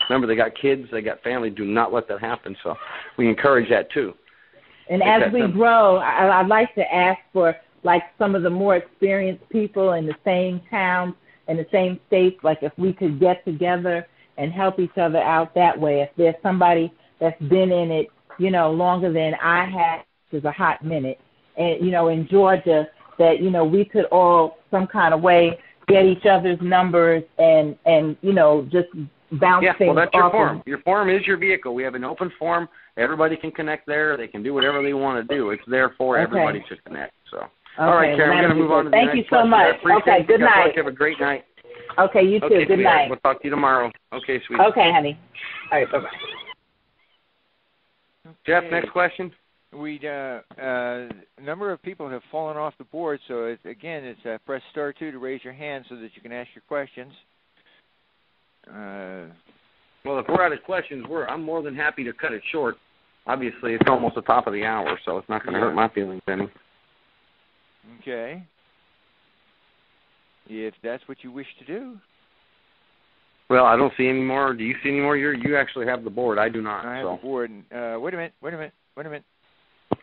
Remember, they got kids, they got family. Do not let that happen. So we encourage that too. And as we grow, I'd like to ask for like some of the more experienced people in the same town, in the same states, like if we could get together and help each other out that way. If there's somebody that's been in it, you know, longer than I have, which is a hot minute, and, you know, in Georgia, that, you know, we could all some kind of way get each other's numbers and you know, just bounce things off. Well, that's your forum. Your forum is your vehicle. We have an open forum. Everybody can connect there. They can do whatever they want to do. It's there for everybody to connect. So, all right, Karen, we're going to move on to the next question. Thank you so much. Okay, good night. Have a great night. Okay, you too. Good night. We'll talk to you tomorrow. Okay, sweetie. Okay, honey. All right, bye-bye. Jeff, next question. A number of people have fallen off the board, so it's press star 2 to raise your hand so that you can ask your questions. Well, if we're out of questions, I'm more than happy to cut it short. Obviously, it's almost the top of the hour, so it's not going to hurt my feelings any. Okay. If that's what you wish to do. Well, I don't see any more. Do you see any more? You actually have the board. I do not. I have the board. Wait a minute.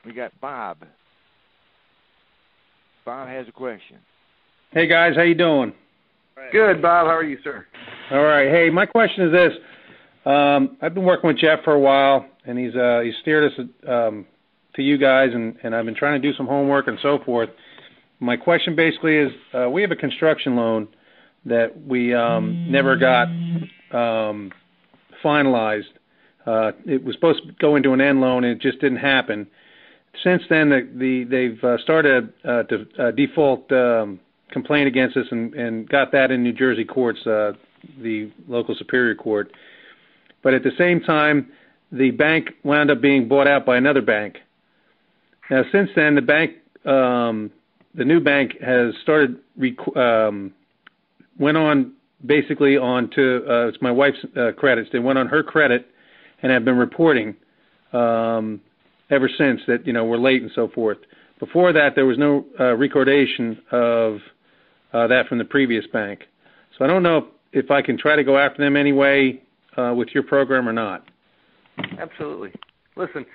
We got Bob. Bob has a question. Hey, guys. How you doing? Good, Bob. How are you, sir? All right. Hey, my question is this. I've been working with Jeff for a while, and he's steered us to you guys, and I've been trying to do some homework and so forth. My question basically is, we have a construction loan that we never got finalized. It was supposed to go into an end loan, and it just didn't happen. Since then, they've started a default complaint against us and got that in New Jersey courts, the local superior court. But at the same time, the bank wound up being bought out by another bank. Now, since then, the new bank has started, went on basically on to, it's my wife's credits. They went on her credit and have been reporting ever since that, you know, we're late and so forth. Before that, there was no recordation of that from the previous bank. So I don't know if I can try to go after them anyway with your program or not. Absolutely. Listen,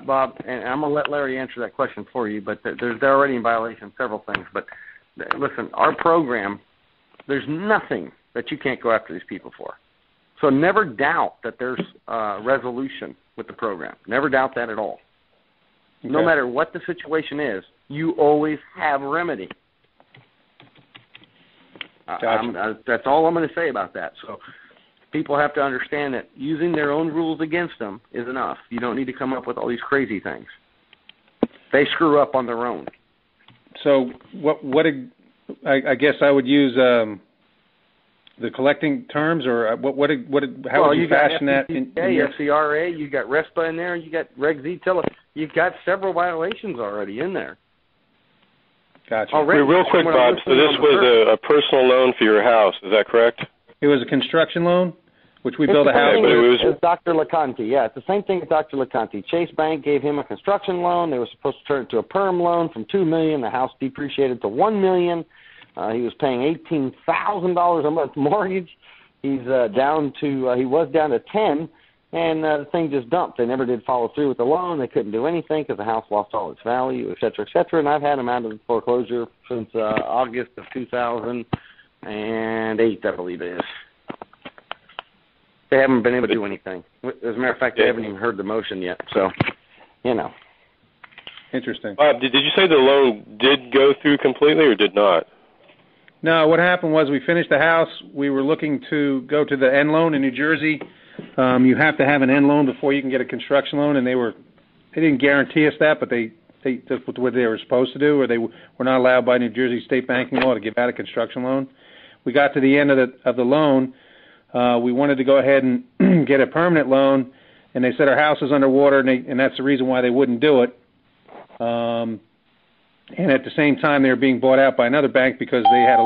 Bob, and I'm going to let Larry answer that question for you, but they're already in violation of several things. But listen, our program, there's nothing that you can't go after these people for. So never doubt that there's resolution with the program. Never doubt that at all. Okay. No matter what the situation is, you always have a remedy. Gotcha. That's all I'm going to say about that. So people have to understand that using their own rules against them is enough. You don't need to come up with all these crazy things. They screw up on their own. So I guess I would use the collecting terms, or how would you fashion that? FCRA, you got RESPA in there, you got Reg Z. You've got several violations already in there. Gotcha. Real quick, Bob, so this was a personal loan for your house, is that correct? It was a construction loan, which we built a house. It's Dr. LeConte, yeah. It's the same thing as Dr. LeConte. Chase Bank gave him a construction loan. They were supposed to turn it to a perm loan from $2 million. The house depreciated to $1 million. He was paying $18,000 a month mortgage. He was down to 10, and the thing just dumped. They never did follow through with the loan. They couldn't do anything because the house lost all its value, et cetera, et cetera. And I've had him out of foreclosure since August of 2008, I believe it is. They haven't been able to do anything. As a matter of fact, they haven't even heard the motion yet. So, you know. Interesting. Bob, did you say the loan did go through completely or did not? No, what happened was we finished the house. We were looking to go to the end loan in New Jersey. You have to have an end loan before you can get a construction loan, and they didn't guarantee us that, but that's what they were supposed to do, or they were not allowed by New Jersey state banking law to give out a construction loan. We got to the end of the loan. We wanted to go ahead and get a permanent loan, and they said our house is underwater, and that's the reason why they wouldn't do it. And at the same time, they were being bought out by another bank because they had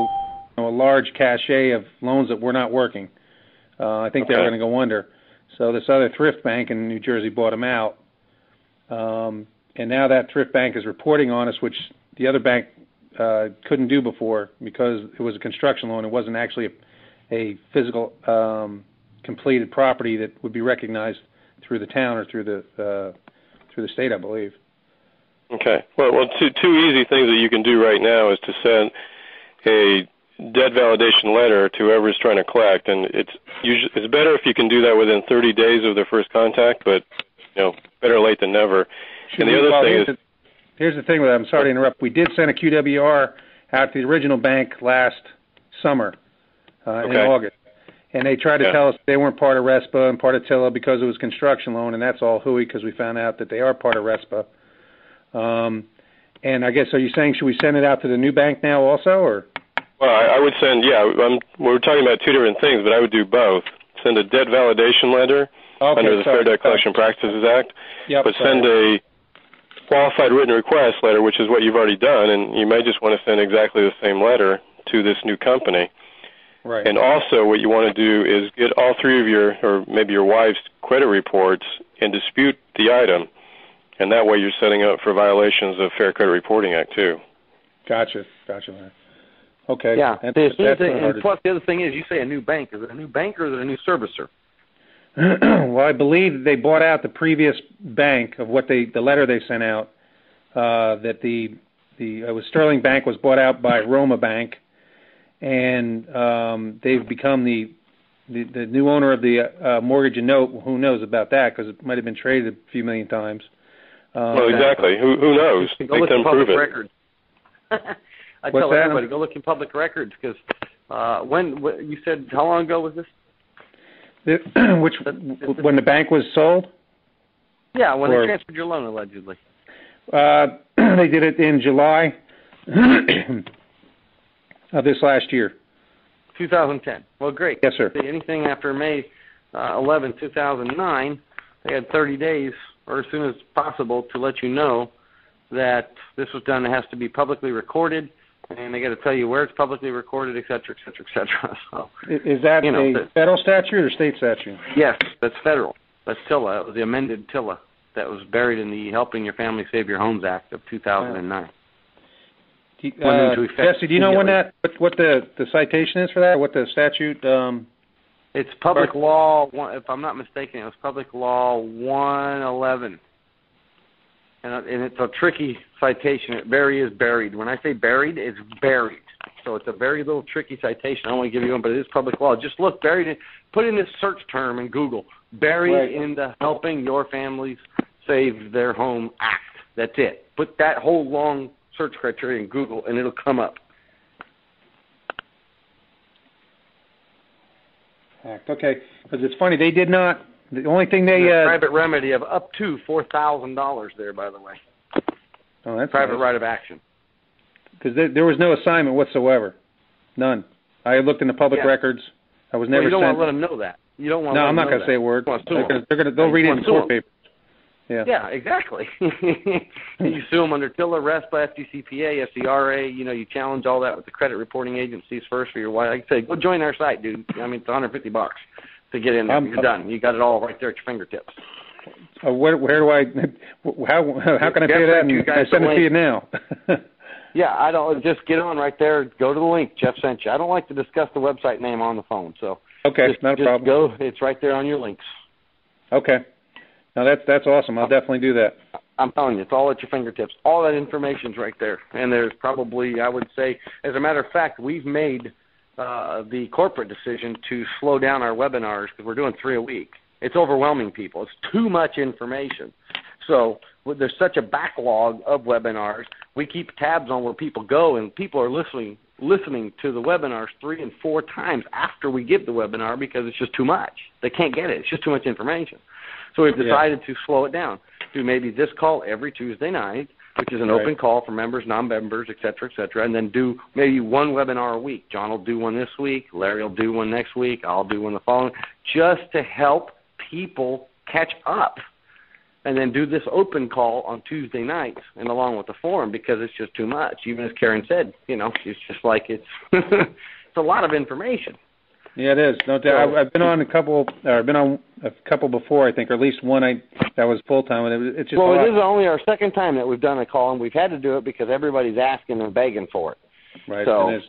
a large cachet of loans that were not working. I think they were going to go under. So this other thrift bank in New Jersey bought them out. And now that thrift bank is reporting on us, which the other bank couldn't do before because it was a construction loan. It wasn't actually a physical completed property that would be recognized through the town or through the state, I believe. Okay. Well, two easy things that you can do right now is to send a debt validation letter to whoever's trying to collect, and it's better if you can do that within 30 days of their first contact, but better late than never. And the other thing is, here's the thing with that. I'm sorry to interrupt. We did send a QWR out to the original bank last summer in August, and they tried to tell us they weren't part of RESPA and part of TILA because it was construction loan, and that's all hooey because we found out that they are part of RESPA. And I guess, are you saying should we send it out to the new bank now also, or? Well, I would send, we're talking about two different things, but I would do both. Send a debt validation letter under the Fair Debt Collection Practices Act, but send a qualified written request letter, which is what you've already done, and you may just want to send exactly the same letter to this new company. Right. And also what you want to do is get all three of your, or maybe your wife's, credit reports and dispute the item, and that way you're setting up for violations of Fair Credit Reporting Act, too. Gotcha. Okay. Yeah. And plus, the other thing is, you say a new bank. Is it a new bank or is it a new servicer? Well, I believe they bought out the previous bank of what the letter they sent out. That it was Sterling Bank was bought out by Roma Bank, and they've become the new owner of the mortgage and note. Who knows about that? Because it might have been traded a few million times. Well, exactly. Who knows? Make them prove it. Records. I tell everybody, go look in public records, because when you said, how long ago was this? When the bank was sold? Yeah, when they transferred your loan, allegedly. They did it in July of this last year. 2010. Well, great. Yes, sir. Anything after May 11, 2009, they had 30 days, or as soon as possible, to let you know that this was done. It has to be publicly recorded, and they got to tell you where it's publicly recorded, et cetera, et cetera, et cetera. So, is that a federal statute or state statute? Yes, that's federal. That's TILA. It was the amended TILA that was buried in the Helping Your Family Save Your Homes Act of 2009. Jesse, do you know what the citation is for that? What the statute? It's public law. If I'm not mistaken, it was public law 111. And it's a tricky citation. It is buried. When I say buried, it's buried. So it's a very little tricky citation. I don't want to give you one, but it is public law. Just look, put in this search term in Google, buried in the Helping Your Families Save Their Home Act. That's it. Put that whole long search criteria in Google, and it'll come up. Act. Okay, because it's funny, they did not. The only thing they private remedy of up to $4,000 there, by the way. Oh, that's private nice. right of action. Because there was no assignment whatsoever, none. I looked in the public records. I was never. You don't sent. want to let them know that. You don't want. No, to let I'm not going to say a word. They'll read it in court paper. Yeah. Yeah, exactly. You sue them under TILA, RESPA, FDCPA, FCRA. You challenge all that with the credit reporting agencies first for your wife. Like I say, go join our site, dude. I mean, it's $150 to get in there. You're done. You got it all right there at your fingertips. Where do I? How can I pay that? And I send it to you now. Yeah, I don't. Just get on right there. Go to the link Jeff sent you. I don't like to discuss the website name on the phone, so okay, not a problem. Go. It's right there on your links. Okay. Now that's awesome. I'll definitely do that. I'm telling you, it's all at your fingertips. All that information's right there. And there's probably, I would say, as a matter of fact, we've made the corporate decision to slow down our webinars because we're doing 3 a week. It's overwhelming people. It's too much information. So there's such a backlog of webinars. We keep tabs on where people go, and people are listening to the webinars 3 and 4 times after we give the webinar because it's just too much. They can't get it. It's just too much information. So we've decided to slow it down, do maybe this call every Tuesday night, which is an open call for members, non-members, et cetera, and then do maybe one webinar a week. John will do one this week. Larry will do one next week. I'll do one the following, just to help people catch up. And then do this open call on Tuesday nights and along with the forum because it's just too much. Even as Karen said, it's just like it's it's a lot of information. Yeah, it is. No doubt. I've been on a couple. I've been on a couple before, I think, or at least one that was full time. It's just it is only our second time that we've done a call, and we've had to do it because everybody's asking and begging for it. Right. So it is.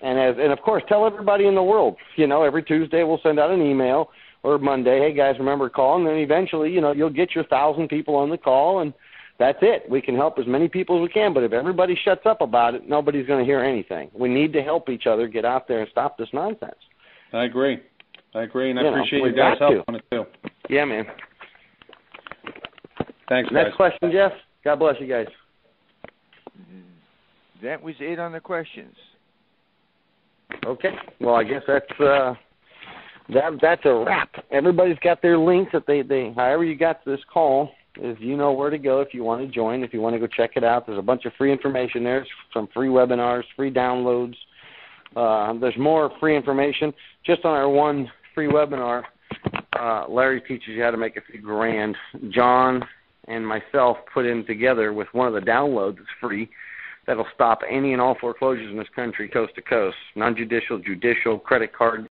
And of course, tell everybody in the world. Every Tuesday we'll send out an email, or Monday, hey guys, remember to call, and then eventually, you'll get your 1,000 people on the call, and that's it. We can help as many people as we can, but if everybody shuts up about it, nobody's going to hear anything. We need to help each other get out there and stop this nonsense. I agree, and I appreciate you guys' help on it too. Yeah, man. Thanks, guys. Next question, Jeff. God bless you guys. That was it on the questions. Okay. Well, I guess that's a wrap. Everybody's got their links that they however you got to this call, is you know where to go if you want to join, if you want to go check it out. There's a bunch of free information there, some free webinars, free downloads. There's more free information. Just on our one free webinar, Larry teaches you how to make a few grand. John and myself put in together with one of the downloads. It's free. That'll stop any and all foreclosures in this country, coast to cost. Non-judicial, judicial, credit card,